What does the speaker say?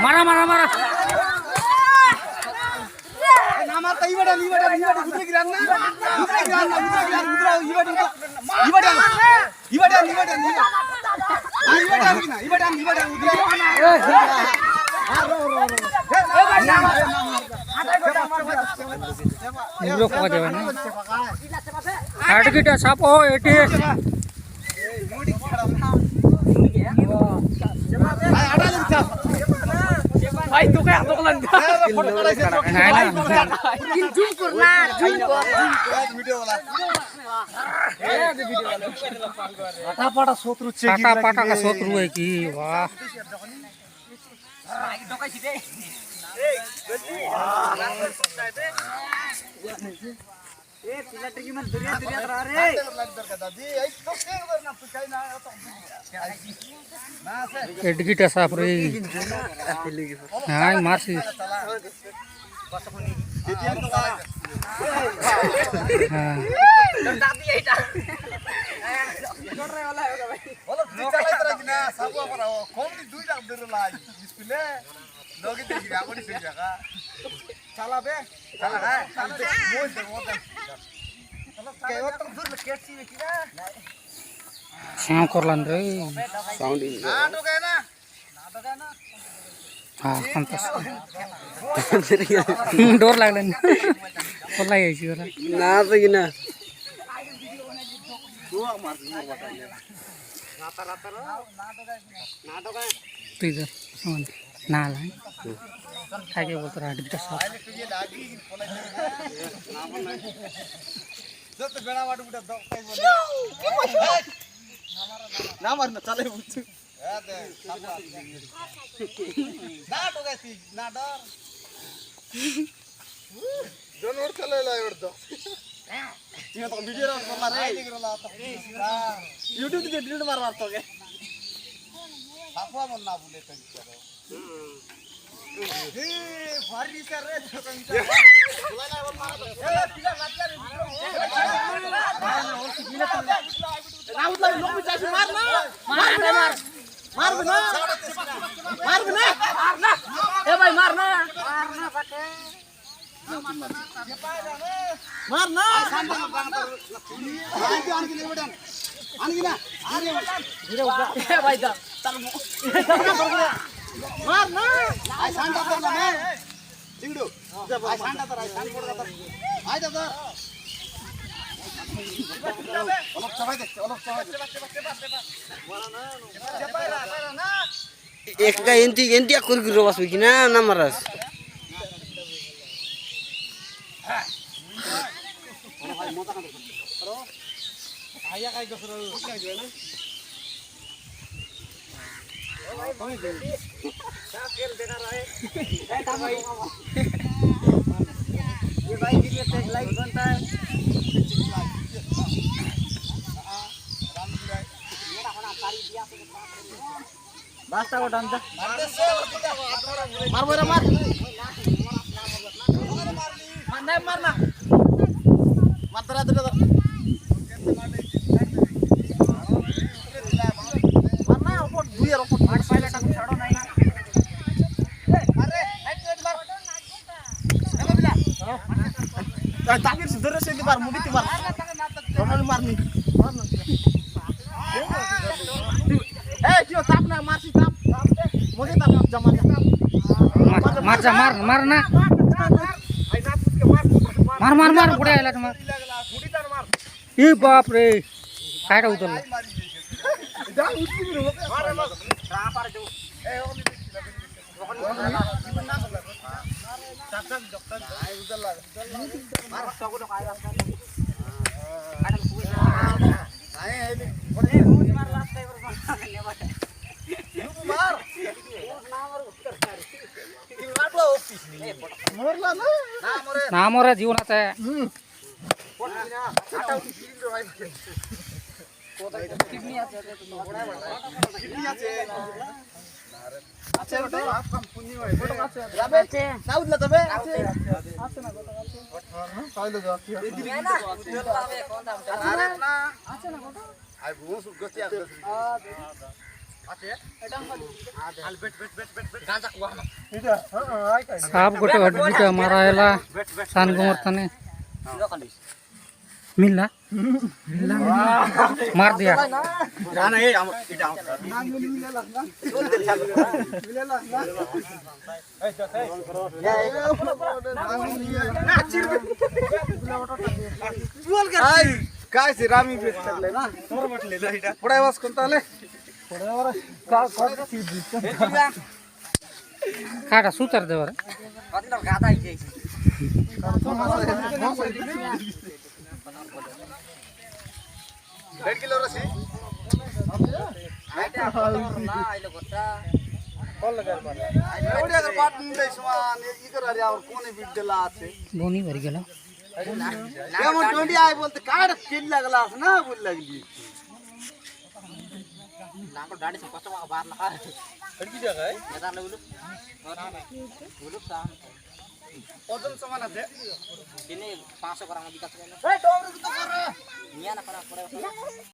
মারা মারা মারা সাপো এটি ভাই তোকে এত কলান জুম কর না জুম কর ভিডিও वाला आटा पाटा शत्रु छे आटा पाटा का शत्रु है की वाह ढोकाई सीधे ए गलती ए तिला ट्रिकी मन दुरिया दुरिया करा रे दादी आई तो के करना पुछाई ना तो एडगिटा साफ रे हां मारसी हां दादी एटा छोड़ रे वाला है भाई बोलो चला इधर किना साबु अपना कौन दी दुई लाख दे ला इसपले लोग देखि आकोडी से जगह चला बे चला है मोल दे चलो के तो दूर केसी में किना छाव करलन रे साउंड इन नाटो कहना हां संतोष डोर लागलन कोला यायची जरा ना तो किना दुआ मार राता राता नाटो काय तू इधर समझ ना लाइन आगे बोलता रहा डिटेल सब जो तो बेड़ा वाट उठा दो ना मारना चले बुझ ना तो कैसी ना डर जानवर चले ला इवर तो ये तो वीडियो रा करला रे YouTube पे डिलीट मार मारतो के साफा मन ना बोले तो ए भारी कर रे तो कंचा बुलाना बोल मार ए पिला नाचा रे राउत ला लोग चाची मार ना मार मार मार बना मार बना मारना ए भाई मारना मारना बाटे मारना आनगिना धीरे उठा ए भाई दा चल मारना आई सांडा तर ना चिंगडू आई सांडा तर आई सांड पडगा तर आई दा तर অলপ চাবাই দে অলপ চাবাই দে মারনা চাবাইরা না একটা এন্টি এন্টি করে করে বাস কি না না মারাস ভাই মোটা কাট করো আয়া কাই গছর কাই দিও না कौन है क्या खेल देखा रहा है भाई ये भाई वीडियो पे लाइक बनता है बास्ता को डांस मार बोरा मार नहीं मारना मार तेरा तेरा ताकि सुधर से बार मुड़ी बार रोनल मारनी मारना ए क्यों ताप ना मारसी ताप मुझे ताप जमा मार जा मार मारना मार मार मार बुढ़े आला मार मुड़ी तार मार ये बाप रे काटा उतर जा उठी भी मार मार रा पार जो ए डॉक्टर डॉक्टर आए उधर लग मार सब लोग आए रास्ता में काटल कोई आए है बड़े मार रास्ते पर करने वाला मार ना मार उत्तर की मारला ऑफिस मरला ना मरे जीवनात है आटा उठी गिरी भाई किडनी আছে किडनी আছে আছে ওটা কম পুনি হয় ফটো আছে যাবে সাউথ লা তবে আছে আছে না কত আছে তাইলে যাচ্ছি না না উজ্জ্বল পাবে কোন দাম আরে না আছে না কত আই বুস গতি আ আছে এটা আল বেট গাঁজা কুয়া না এটা আই কাই साहब गोटे हड्डी मारा है सान गुमर तने मिलना मार दिया জানা এই আমার এটা না মিলে লাগনা মিলে লাগনা এই যতে না চিরবে চুল কে আই काय से रामी बेच सकले ना तोर बटले ना इटा पडाय वास कोण ताले पडाय वर का काटा सूतर दे वर कतिला गादा आइ जाइछ डेढ़ किलो रसी आइटा ना आइले गोटा कॉल लगा पार ओडी अगर बात नहीं समान इकर अरे और कोने बीट देला আছে बोनी भर गेलो কেমন 20 আই বলতে কার কিল লাগলা না বল লাগলি नाको डाडी से कस्तो बार लगा কি জায়গায় नेता लगुलु गुलु साम ওজন সমান আছে दिने 500 ग्राम दिका छ এই ডোমরু তো কর निया ना करा पड़े